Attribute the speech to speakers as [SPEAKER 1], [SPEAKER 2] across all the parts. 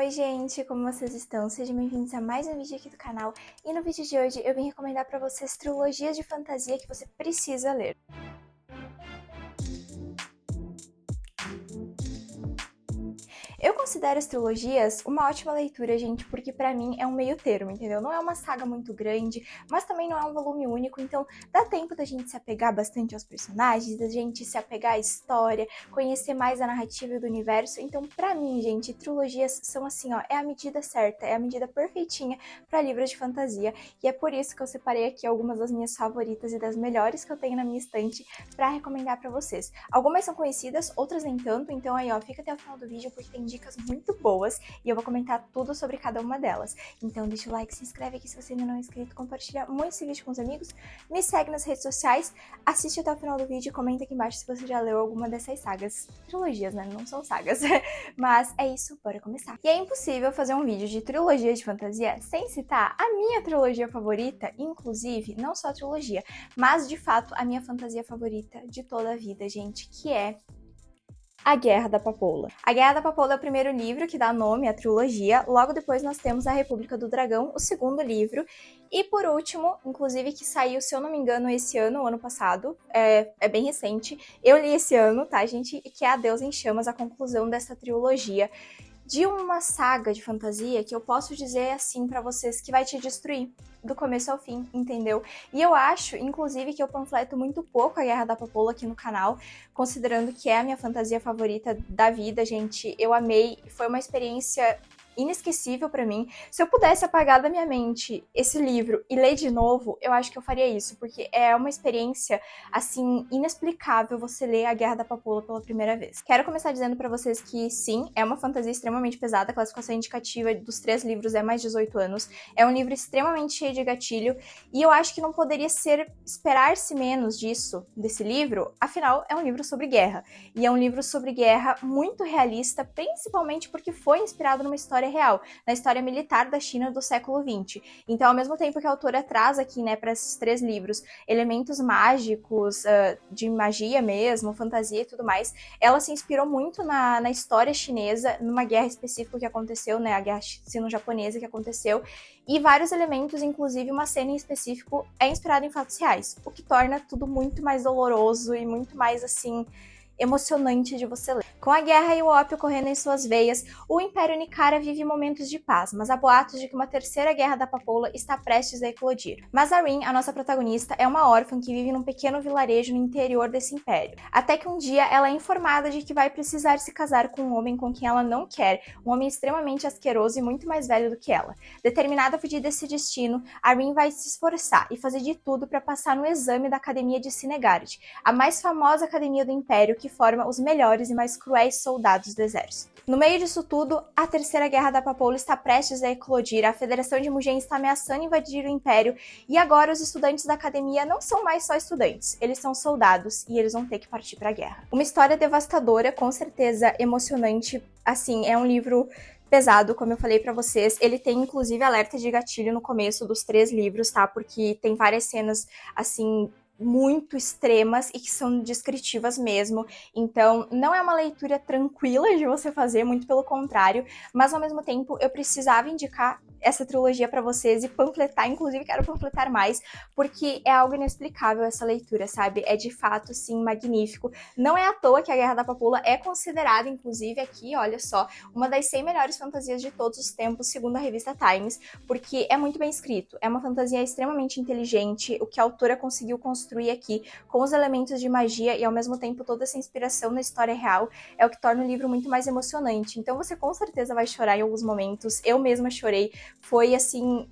[SPEAKER 1] Oi gente, como vocês estão? Sejam bem-vindos a mais um vídeo aqui do canal. E no vídeo de hoje eu vim recomendar para vocês trilogias de fantasia que você precisa ler. Eu considero as trilogias uma ótima leitura, gente, porque pra mim é um meio termo, entendeu? Não é uma saga muito grande, mas também não é um volume único, então dá tempo da gente se apegar bastante aos personagens, da gente se apegar à história, conhecer mais a narrativa do universo. Então, pra mim, gente, trilogias são assim, ó, é a medida certa, é a medida perfeitinha pra livros de fantasia, e é por isso que eu separei aqui algumas das minhas favoritas e das melhores que eu tenho na minha estante pra recomendar pra vocês. Algumas são conhecidas, outras nem tanto, então aí, ó, fica até o final do vídeo porque tem dicas muito boas e eu vou comentar tudo sobre cada uma delas. Então deixa o like, se inscreve aqui se você ainda não é inscrito, compartilha muito esse vídeo com os amigos, me segue nas redes sociais, assiste até o final do vídeo e comenta aqui embaixo se você já leu alguma dessas sagas. Trilogias, né? Não são sagas. Mas é isso, bora começar. E é impossível fazer um vídeo de trilogia de fantasia sem citar a minha trilogia favorita, inclusive, não só a trilogia, mas de fato a minha fantasia favorita de toda a vida, gente, que é A Guerra da Papoula. A Guerra da Papoula é o primeiro livro que dá nome à trilogia, logo depois nós temos A República do Dragão, o segundo livro, e por último, inclusive que saiu, se eu não me engano, esse ano ou ano passado, é bem recente, eu li esse ano, tá gente, que é A Deusa em Chamas, a conclusão dessa trilogia, de uma saga de fantasia que eu posso dizer assim pra vocês que vai te destruir do começo ao fim, entendeu? E eu acho, inclusive, que eu panfleto muito pouco a Guerra da Papoula aqui no canal, considerando que é a minha fantasia favorita da vida, gente. Eu amei, foi uma experiência inesquecível pra mim. Se eu pudesse apagar da minha mente esse livro e ler de novo, eu acho que eu faria isso, porque é uma experiência, assim, inexplicável você ler A Guerra da Papoula pela primeira vez. Quero começar dizendo pra vocês que, sim, é uma fantasia extremamente pesada, a classificação indicativa dos 3 livros é mais 18 anos, é um livro extremamente cheio de gatilho, e eu acho que não poderia esperar-se menos disso, desse livro, afinal, é um livro sobre guerra, e é um livro sobre guerra muito realista, principalmente porque foi inspirado numa história real, na história militar da China do século XX. Então, ao mesmo tempo que a autora traz aqui, né, para esses 3 livros, elementos mágicos, de magia mesmo, fantasia e tudo mais, ela se inspirou muito na história chinesa, numa guerra específica que aconteceu, né, a guerra sino-japonesa que aconteceu, e vários elementos, inclusive uma cena em específico, é inspirada em fatos reais, o que torna tudo muito mais doloroso e muito mais, assim, emocionante de você ler. Com a guerra e o ópio correndo em suas veias, o Império Nicara vive momentos de paz, mas há boatos de que uma terceira Guerra da Papoula está prestes a eclodir. Mazarin, a nossa protagonista, é uma órfã que vive num pequeno vilarejo no interior desse império. Até que um dia ela é informada de que vai precisar se casar com um homem com quem ela não quer, um homem extremamente asqueroso e muito mais velho do que ela. Determinada a fugir desse destino, Arryn vai se esforçar e fazer de tudo para passar no exame da Academia de Cinegard, a mais famosa academia do Império que forma os melhores e mais cruéis soldados do exército. No meio disso tudo, a Terceira Guerra da Papoula está prestes a eclodir, a Federação de Mugen está ameaçando invadir o Império, e agora os estudantes da academia não são mais só estudantes, eles são soldados e eles vão ter que partir para a guerra. Uma história devastadora, com certeza emocionante, assim, é um livro pesado, como eu falei pra vocês. Ele tem, inclusive, alerta de gatilho no começo dos 3 livros, tá? Porque tem várias cenas, assim, muito extremas e que são descritivas mesmo, então não é uma leitura tranquila de você fazer, muito pelo contrário, mas ao mesmo tempo eu precisava indicar essa trilogia pra vocês e panfletar, inclusive quero panfletar mais, porque é algo inexplicável essa leitura, sabe? É de fato, sim, magnífico. Não é à toa que A Guerra da Papoula é considerada, inclusive aqui, olha só, uma das 100 melhores fantasias de todos os tempos, segundo a revista Times, porque é muito bem escrito, é uma fantasia extremamente inteligente, o que a autora conseguiu construir aqui, com os elementos de magia e ao mesmo tempo toda essa inspiração na história real, é o que torna o livro muito mais emocionante. Então você com certeza vai chorar em alguns momentos, eu mesma chorei, foi assim,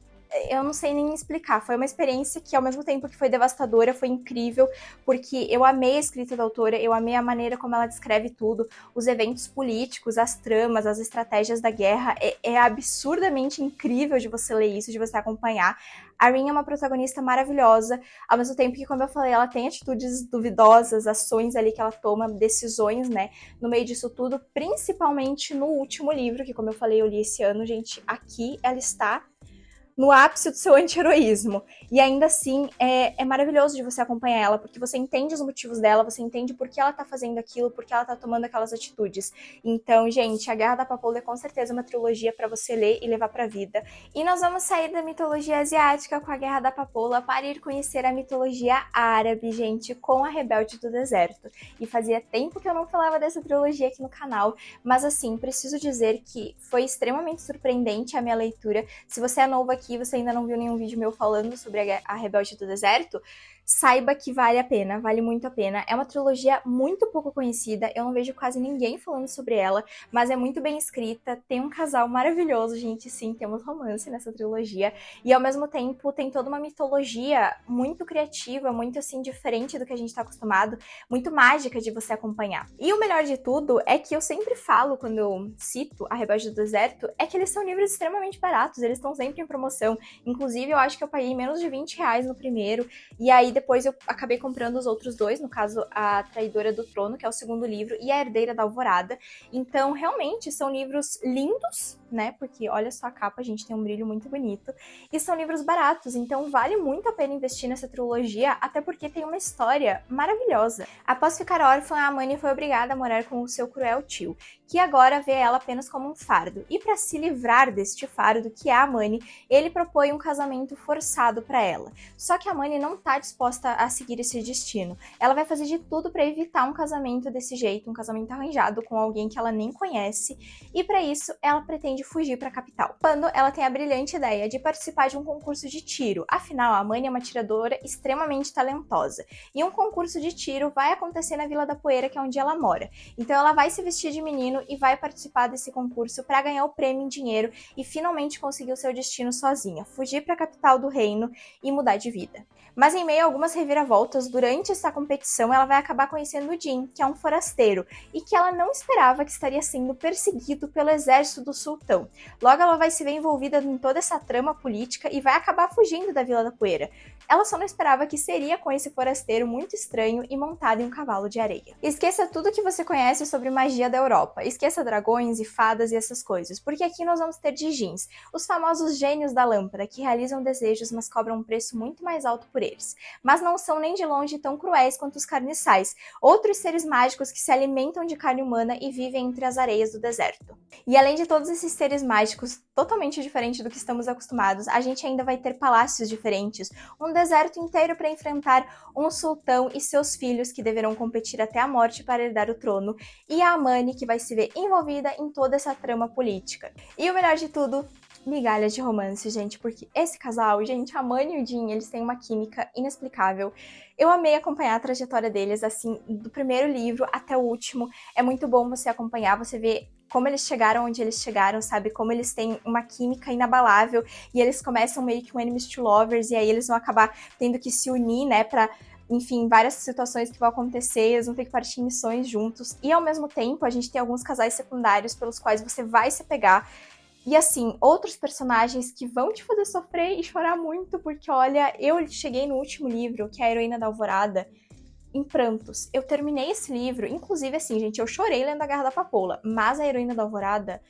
[SPEAKER 1] eu não sei nem explicar, foi uma experiência que ao mesmo tempo que foi devastadora, foi incrível, porque eu amei a escrita da autora, eu amei a maneira como ela descreve tudo, os eventos políticos, as tramas, as estratégias da guerra, é absurdamente incrível de você ler isso, de você acompanhar. A Arryn é uma protagonista maravilhosa, ao mesmo tempo que, como eu falei, ela tem atitudes duvidosas, ações ali que ela toma, decisões, né, no meio disso tudo, principalmente no último livro, que como eu falei, eu li esse ano, gente, aqui ela está no ápice do seu anti-heroísmo. E ainda assim, é maravilhoso de você acompanhar ela, porque você entende os motivos dela, você entende por que ela tá fazendo aquilo, por que ela tá tomando aquelas atitudes. Então, gente, A Guerra da Papoula é com certeza uma trilogia para você ler e levar pra vida. E nós vamos sair da mitologia asiática com A Guerra da Papoula para ir conhecer a mitologia árabe, gente, com A Rebelde do Deserto. E fazia tempo que eu não falava dessa trilogia aqui no canal, mas assim, preciso dizer que foi extremamente surpreendente a minha leitura. Se você é novo aqui, você ainda não viu nenhum vídeo meu falando sobre a Rebelde do Deserto, saiba que vale a pena, vale muito a pena. É uma trilogia muito pouco conhecida, eu não vejo quase ninguém falando sobre ela, mas é muito bem escrita, tem um casal maravilhoso, gente, sim, temos romance nessa trilogia, e ao mesmo tempo tem toda uma mitologia muito criativa, muito assim, diferente do que a gente tá acostumado, muito mágica de você acompanhar. E o melhor de tudo é que eu sempre falo, quando eu cito A Rebelde do Deserto, é que eles são livros extremamente baratos, eles estão sempre em promoção, inclusive eu acho que eu paguei menos de R$20 no primeiro, e aí depois eu acabei comprando os outros dois, no caso A Traidora do Trono, que é o segundo livro, e A Herdeira da Alvorada. Então, realmente, são livros lindos, né? Porque olha só a capa, gente, tem um brilho muito bonito. E são livros baratos, então vale muito a pena investir nessa trilogia, até porque tem uma história maravilhosa. Após ficar órfã, a Amani foi obrigada a morar com o seu cruel tio, que agora vê ela apenas como um fardo. E para se livrar deste fardo, que é a Amani, ele propõe um casamento forçado para ela. Só que a Amani não tá disposta a seguir esse destino. Ela vai fazer de tudo para evitar um casamento desse jeito, um casamento arranjado com alguém que ela nem conhece, e para isso ela pretende fugir para a capital. Quando ela tem a brilhante ideia de participar de um concurso de tiro, afinal a Amani é uma tiradora extremamente talentosa, e um concurso de tiro vai acontecer na Vila da Poeira, que é onde ela mora. Então ela vai se vestir de menino e vai participar desse concurso para ganhar o prêmio em dinheiro e finalmente conseguir o seu destino sozinha, fugir para a capital do reino e mudar de vida. Mas em meio a algumas reviravoltas, durante essa competição, ela vai acabar conhecendo o Jin, que é um forasteiro, e que ela não esperava que estaria sendo perseguido pelo exército do sultão. Logo, ela vai se ver envolvida em toda essa trama política e vai acabar fugindo da Vila da Poeira. Ela só não esperava que seria com esse forasteiro muito estranho e montado em um cavalo de areia. Esqueça tudo que você conhece sobre magia da Europa. Esqueça dragões e fadas e essas coisas, porque aqui nós vamos ter djinns, os famosos gênios da lâmpada, que realizam desejos, mas cobram um preço muito mais alto por eles. Mas não são nem de longe tão cruéis quanto os carniçais, outros seres mágicos que se alimentam de carne humana e vivem entre as areias do deserto. E além de todos esses seres mágicos, totalmente diferente do que estamos acostumados, a gente ainda vai ter palácios diferentes, um deserto inteiro para enfrentar um sultão e seus filhos que deverão competir até a morte para herdar o trono, e a Amani que vai se ver envolvida em toda essa trama política. E o melhor de tudo, migalhas de romance, gente, porque esse casal, gente, a Amani e o Jin, eles têm uma química inexplicável. Eu amei acompanhar a trajetória deles, assim, do primeiro livro até o último. É muito bom você acompanhar, você ver como eles chegaram onde eles chegaram, sabe? Como eles têm uma química inabalável e eles começam meio que um enemies to lovers e aí eles vão acabar tendo que se unir, né, pra, enfim, várias situações que vão acontecer, eles vão ter que partir em missões juntos. E ao mesmo tempo, a gente tem alguns casais secundários pelos quais você vai se pegar. E assim, outros personagens que vão te fazer sofrer e chorar muito, porque olha, eu cheguei no último livro, que é A Heroína da Alvorada, em prantos. Eu terminei esse livro, inclusive assim, gente, eu chorei lendo A Guerra da Papoula, mas A Heroína da Alvorada,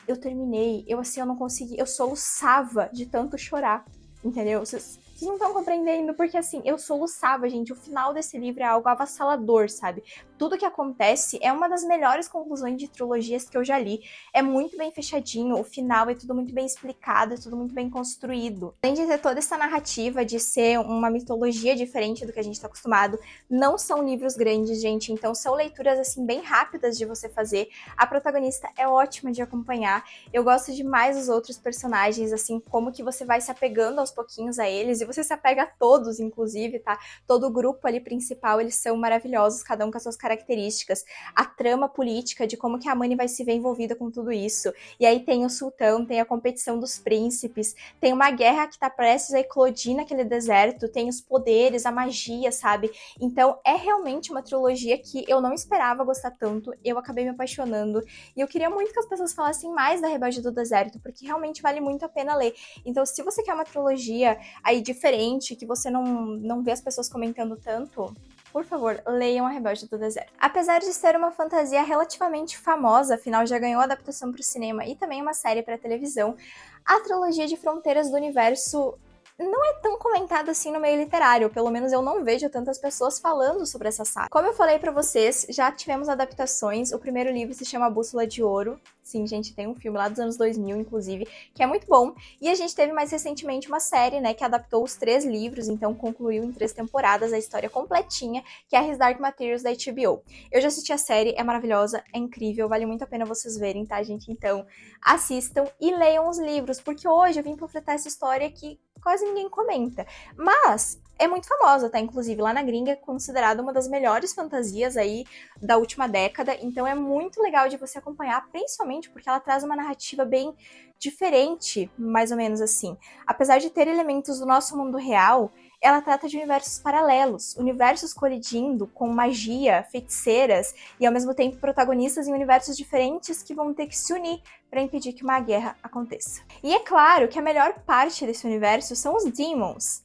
[SPEAKER 1] eu terminei, eu não consegui, eu soluçava de tanto chorar, entendeu? Vocês não estão compreendendo, porque assim, eu soluçava, gente, o final desse livro é algo avassalador, sabe? Tudo que acontece é uma das melhores conclusões de trilogias que eu já li. É muito bem fechadinho, o final é tudo muito bem explicado, é tudo muito bem construído. Além de ter toda essa narrativa de ser uma mitologia diferente do que a gente tá acostumado, não são livros grandes, gente, então são leituras, assim, bem rápidas de você fazer. A protagonista é ótima de acompanhar, eu gosto demais dos outros personagens, assim, como que você vai se apegando aos pouquinhos a eles, e você se apega a todos, inclusive, tá? Todo o grupo ali principal, eles são maravilhosos, cada um com as suas características, a trama política de como que a Amani vai se ver envolvida com tudo isso. E aí tem o sultão, tem a competição dos príncipes, tem uma guerra que tá prestes a eclodir naquele deserto, tem os poderes, a magia, sabe? Então é realmente uma trilogia que eu não esperava gostar tanto, eu acabei me apaixonando, e eu queria muito que as pessoas falassem mais da Rebelde do Deserto, porque realmente vale muito a pena ler. Então se você quer uma trilogia aí diferente, que você não vê as pessoas comentando tanto, por favor, leiam A Rebelde do Deserto. Apesar de ser uma fantasia relativamente famosa, afinal já ganhou adaptação para o cinema e também uma série para televisão, a trilogia de Fronteiras do Universo não é tão comentada assim no meio literário, pelo menos eu não vejo tantas pessoas falando sobre essa saga. Como eu falei pra vocês, já tivemos adaptações, o primeiro livro se chama Bússola de Ouro, sim, gente, tem um filme lá dos anos 2000, inclusive, que é muito bom, e a gente teve mais recentemente uma série, né, que adaptou os 3 livros, então concluiu em 3 temporadas a história completinha, que é a His Dark Materials da HBO. Eu já assisti a série, é maravilhosa, é incrível, vale muito a pena vocês verem, tá, gente? Então, assistam e leiam os livros, porque hoje eu vim panfletar essa história que quase ninguém comenta. Mas é muito famosa, tá? Inclusive, lá na gringa é considerada uma das melhores fantasias aí da última década, então é muito legal de você acompanhar, principalmente porque ela traz uma narrativa bem diferente, mais ou menos assim. Apesar de ter elementos do nosso mundo real, ela trata de universos paralelos, universos colidindo com magia, feiticeiras e ao mesmo tempo protagonistas em universos diferentes que vão ter que se unir para impedir que uma guerra aconteça. E é claro que a melhor parte desse universo são os Demons.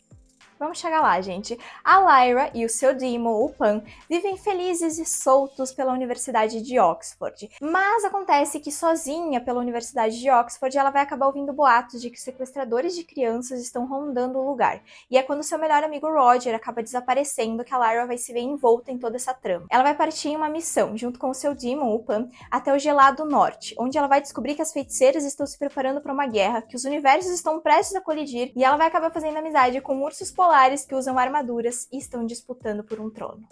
[SPEAKER 1] Vamos chegar lá, gente. A Lyra e o seu Demon, o Pan, vivem felizes e soltos pela Universidade de Oxford. Mas acontece que sozinha pela Universidade de Oxford, ela vai acabar ouvindo boatos de que sequestradores de crianças estão rondando o lugar. E é quando seu melhor amigo Roger acaba desaparecendo que a Lyra vai se ver envolta em toda essa trama. Ela vai partir em uma missão, junto com o seu Demon, o Pan, até o Gelado Norte, onde ela vai descobrir que as feiticeiras estão se preparando para uma guerra, que os universos estão prestes a colidir, e ela vai acabar fazendo amizade com ursos polares que usam armaduras e estão disputando por um trono.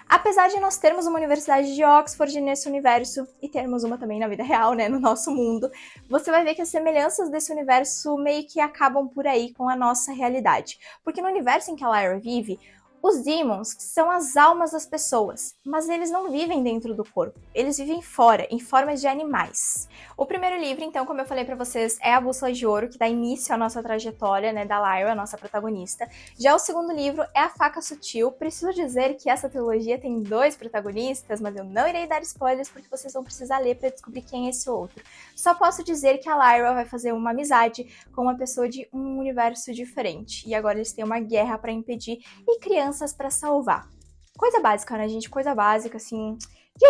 [SPEAKER 1] Apesar de nós termos uma universidade de Oxford nesse universo, e termos uma também na vida real, né, no nosso mundo, você vai ver que as semelhanças desse universo meio que acabam por aí com a nossa realidade. Porque no universo em que a Lyra vive, os Demons são as almas das pessoas, mas eles não vivem dentro do corpo, eles vivem fora, em formas de animais. O primeiro livro, então, como eu falei pra vocês, é A Bússola de Ouro, que dá início à nossa trajetória, né, da Lyra, a nossa protagonista. Já o segundo livro é A Faca Sutil. Preciso dizer que essa trilogia tem 2 protagonistas, mas eu não irei dar spoilers porque vocês vão precisar ler pra descobrir quem é esse outro. Só posso dizer que a Lyra vai fazer uma amizade com uma pessoa de um universo diferente, e agora eles têm uma guerra pra impedir e crianças pra salvar. Coisa básica, né, gente? Coisa básica, assim,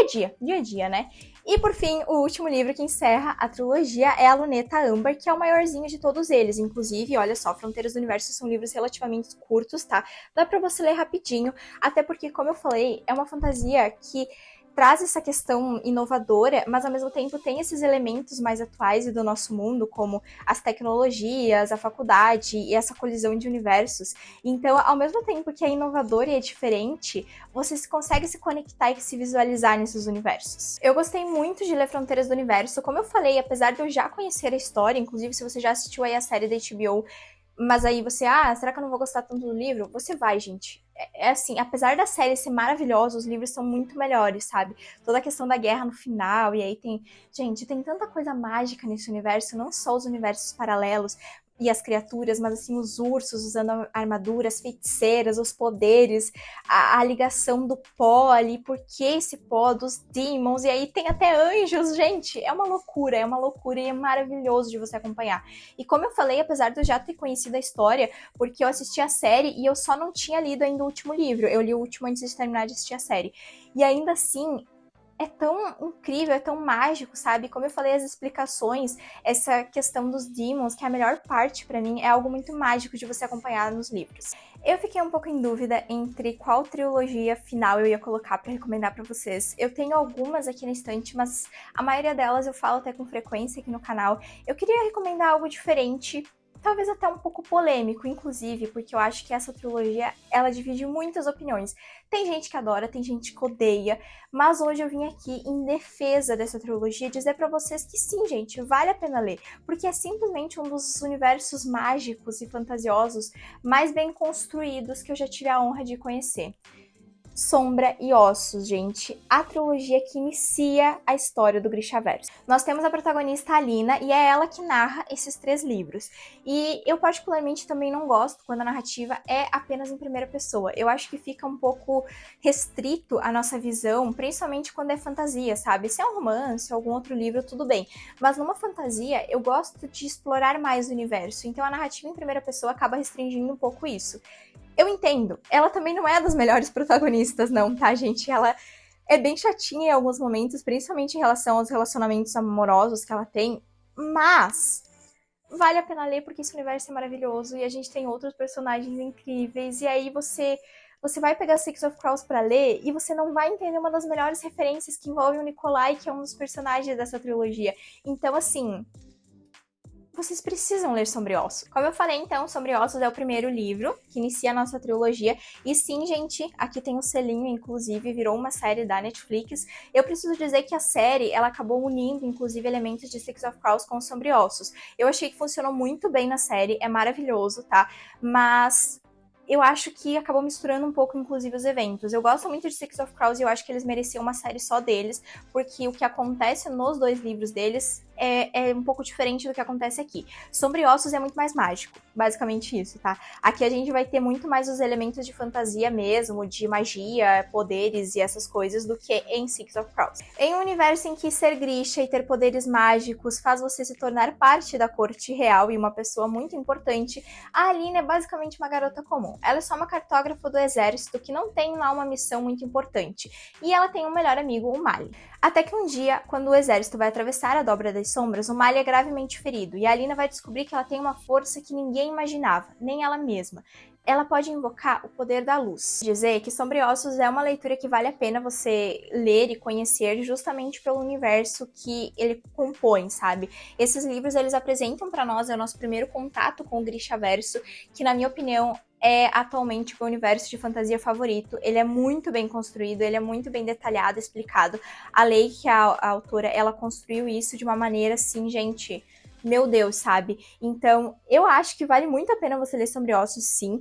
[SPEAKER 1] dia a dia, né? E por fim, o último livro que encerra a trilogia é A Luneta Âmbar, que é o maiorzinho de todos eles. Inclusive, olha só, Fronteiras do Universo são livros relativamente curtos, tá? Dá pra você ler rapidinho, até porque, como eu falei, é uma fantasia que traz essa questão inovadora, mas ao mesmo tempo tem esses elementos mais atuais e do nosso mundo, como as tecnologias, a faculdade e essa colisão de universos. Então, ao mesmo tempo que é inovador e é diferente, você consegue se conectar e se visualizar nesses universos. Eu gostei muito de ler Fronteiras do Universo, como eu falei, apesar de eu já conhecer a história, inclusive se você já assistiu aí a série da HBO, mas aí você, será que eu não vou gostar tanto do livro? Você vai, gente. É assim, apesar da série ser maravilhosa, os livros são muito melhores, sabe? Toda a questão da guerra no final, e aí tem... Gente, tem tanta coisa mágica nesse universo, não só os universos paralelos e as criaturas, mas assim, os ursos usando armaduras, feiticeiras, os poderes, a ligação do pó ali, por que esse pó, dos demons, e aí tem até anjos, gente, é uma loucura e é maravilhoso de você acompanhar. E como eu falei, apesar de eu já ter conhecido a história, porque eu assisti a série e eu só não tinha lido ainda o último livro, eu li o último antes de terminar de assistir a série, e ainda assim, é tão incrível, é tão mágico, sabe? Como eu falei, as explicações, essa questão dos demons, que é a melhor parte pra mim, é algo muito mágico de você acompanhar nos livros. Eu fiquei um pouco em dúvida entre qual trilogia final eu ia colocar pra recomendar pra vocês. Eu tenho algumas aqui na estante, mas a maioria delas eu falo até com frequência aqui no canal. Eu queria recomendar algo diferente, talvez até um pouco polêmico, inclusive, porque eu acho que essa trilogia, ela divide muitas opiniões. Tem gente que adora, tem gente que odeia, mas hoje eu vim aqui em defesa dessa trilogia dizer pra vocês que sim, gente, vale a pena ler, porque é simplesmente um dos universos mágicos e fantasiosos mais bem construídos que eu já tive a honra de conhecer. Sombra e Ossos, gente, a trilogia que inicia a história do Grishaverso. Nós temos a protagonista Alina e é ela que narra esses 3 livros. E eu particularmente também não gosto quando a narrativa é apenas em primeira pessoa. Eu acho que fica um pouco restrito a nossa visão, principalmente quando é fantasia, sabe? Se é um romance, algum outro livro, tudo bem. Mas numa fantasia, eu gosto de explorar mais o universo, então a narrativa em primeira pessoa acaba restringindo um pouco isso. Eu entendo, ela também não é das melhores protagonistas não, tá, gente? Ela é bem chatinha em alguns momentos, principalmente em relação aos relacionamentos amorosos que ela tem, mas vale a pena ler porque esse universo é maravilhoso e a gente tem outros personagens incríveis, e aí você vai pegar Six of Crows pra ler e você não vai entender uma das melhores referências que envolve o Nikolai, que é um dos personagens dessa trilogia. Então, assim, vocês precisam ler Sobre Ossos. Como eu falei, então, Sobre Ossos é o primeiro livro que inicia a nossa trilogia. E sim, gente, aqui tem o selinho, inclusive, virou uma série da Netflix. Eu preciso dizer que a série, ela acabou unindo, inclusive, elementos de Six of Crows com Sobre Ossos. Eu achei que funcionou muito bem na série, é maravilhoso, tá? Mas eu acho que acabou misturando um pouco, inclusive, os eventos. Eu gosto muito de Six of Crows e eu acho que eles mereciam uma série só deles, porque o que acontece nos dois livros deles é um pouco diferente do que acontece aqui. Sobre Ossos é muito mais mágico, basicamente isso, tá? Aqui a gente vai ter muito mais os elementos de fantasia mesmo, de magia, poderes e essas coisas, do que em Six of Crows. Em um universo em que ser Grisha e ter poderes mágicos faz você se tornar parte da corte real e uma pessoa muito importante, a Alina é basicamente uma garota comum. Ela é só uma cartógrafa do exército que não tem lá uma missão muito importante. E ela tem um melhor amigo, o Mali. Até que um dia, quando o exército vai atravessar a Dobra das Sombras, o Mali é gravemente ferido, e a Alina vai descobrir que ela tem uma força que ninguém imaginava, nem ela mesma. Ela pode invocar o poder da luz. Dizer que Sobre Ossos é uma leitura que vale a pena você ler e conhecer justamente pelo universo que ele compõe, sabe? Esses livros, eles apresentam para nós, é o nosso primeiro contato com o Grishaverso, que na minha opinião é atualmente o meu universo de fantasia favorito. Ele é muito bem construído, ele é muito bem detalhado, explicado. A lei que a autora, ela construiu isso de uma maneira assim, gente, meu Deus, sabe? Então, eu acho que vale muito a pena você ler Sobre Ossos, sim.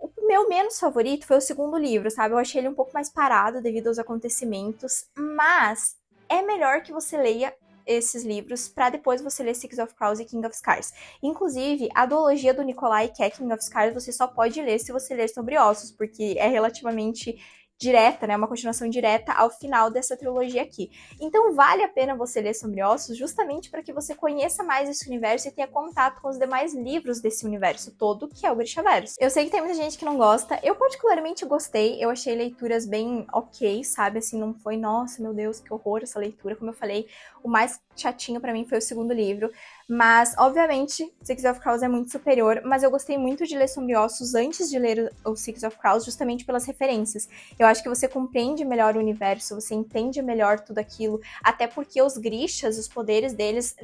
[SPEAKER 1] O meu menos favorito foi o segundo livro, sabe? Eu achei ele um pouco mais parado devido aos acontecimentos, mas é melhor que você leia esses livros para depois você ler Six of Crows e King of Scars. Inclusive, a duologia do Nikolai, que é King of Scars, você só pode ler se você ler Sobre Ossos, porque é relativamente direta, né, uma continuação direta ao final dessa trilogia aqui. Então vale a pena você ler Sobre Ossos justamente para que você conheça mais esse universo e tenha contato com os demais livros desse universo todo, que é o Grishaverso. Eu sei que tem muita gente que não gosta, eu particularmente gostei, eu achei leituras bem ok, sabe, assim, não foi, nossa, meu Deus, que horror essa leitura, como eu falei, o mais chatinho para mim foi o segundo livro, mas, obviamente, Six of Crows é muito superior, mas eu gostei muito de ler Sobre Ossos antes de ler o Six of Crows, justamente pelas referências. Eu acho que você compreende melhor o universo, você entende melhor tudo aquilo, até porque os Grishas, os poderes deles,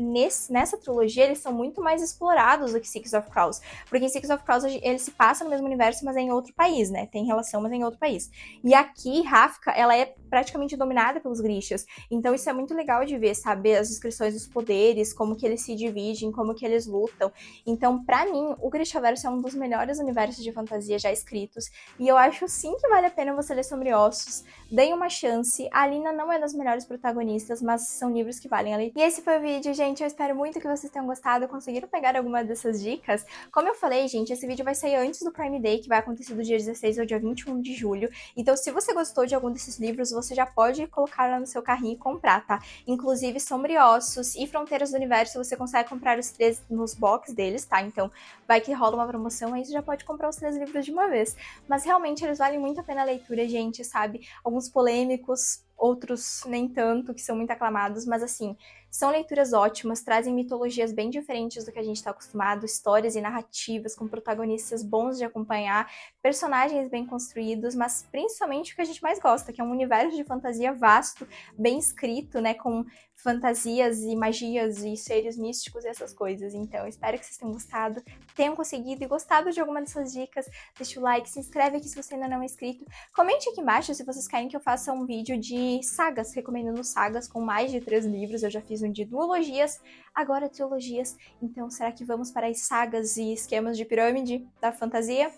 [SPEAKER 1] nessa trilogia, eles são muito mais explorados do que Six of Crows, porque em Six of Crows ele se passa no mesmo universo, mas é em outro país, né? Tem relação, mas é em outro país. E aqui, Ravka, ela é praticamente dominada pelos Grishas, então isso é muito legal de ver, sabe? As descrições dos poderes, como que eles se dividem, como que eles lutam. Então, pra mim, o Grishaverso é um dos melhores universos de fantasia já escritos, e eu acho sim que vale a pena você ler Sobre Ossos. Deem uma chance. A Alina não é das melhores protagonistas, mas são livros que valem a leitura. E esse foi o vídeo, gente. Eu espero muito que vocês tenham gostado, conseguiram pegar alguma dessas dicas. Como eu falei, gente, esse vídeo vai sair antes do Prime Day, que vai acontecer do dia 16 ao dia 21 de julho. Então, se você gostou de algum desses livros, você já pode colocar lá no seu carrinho e comprar, tá? Inclusive, Sobre Ossos e Fronteiras do Universo, você consegue comprar os 3 nos box deles, tá? Então, vai que rola uma promoção, aí você já pode comprar os 3 livros de uma vez. Mas, realmente, eles valem muito a pena a leitura, gente, sabe? Alguns polêmicos, outros nem tanto, que são muito aclamados, mas, assim, são leituras ótimas, trazem mitologias bem diferentes do que a gente está acostumado, histórias e narrativas com protagonistas bons de acompanhar, personagens bem construídos, mas principalmente o que a gente mais gosta, que é um universo de fantasia vasto, bem escrito, né, com fantasias e magias e seres místicos e essas coisas. Então, espero que vocês tenham gostado, tenham conseguido e gostado de alguma dessas dicas. Deixa o like, se inscreve aqui se você ainda não é inscrito. Comente aqui embaixo se vocês querem que eu faça um vídeo de sagas, recomendando sagas com mais de 3 livros. Eu já fiz um de duologias, agora trilogias. Então, será que vamos para as sagas e esquemas de pirâmide da fantasia?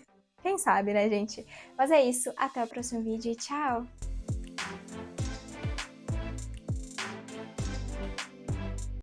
[SPEAKER 1] Quem sabe, né, gente? Mas é isso, até o próximo vídeo e tchau!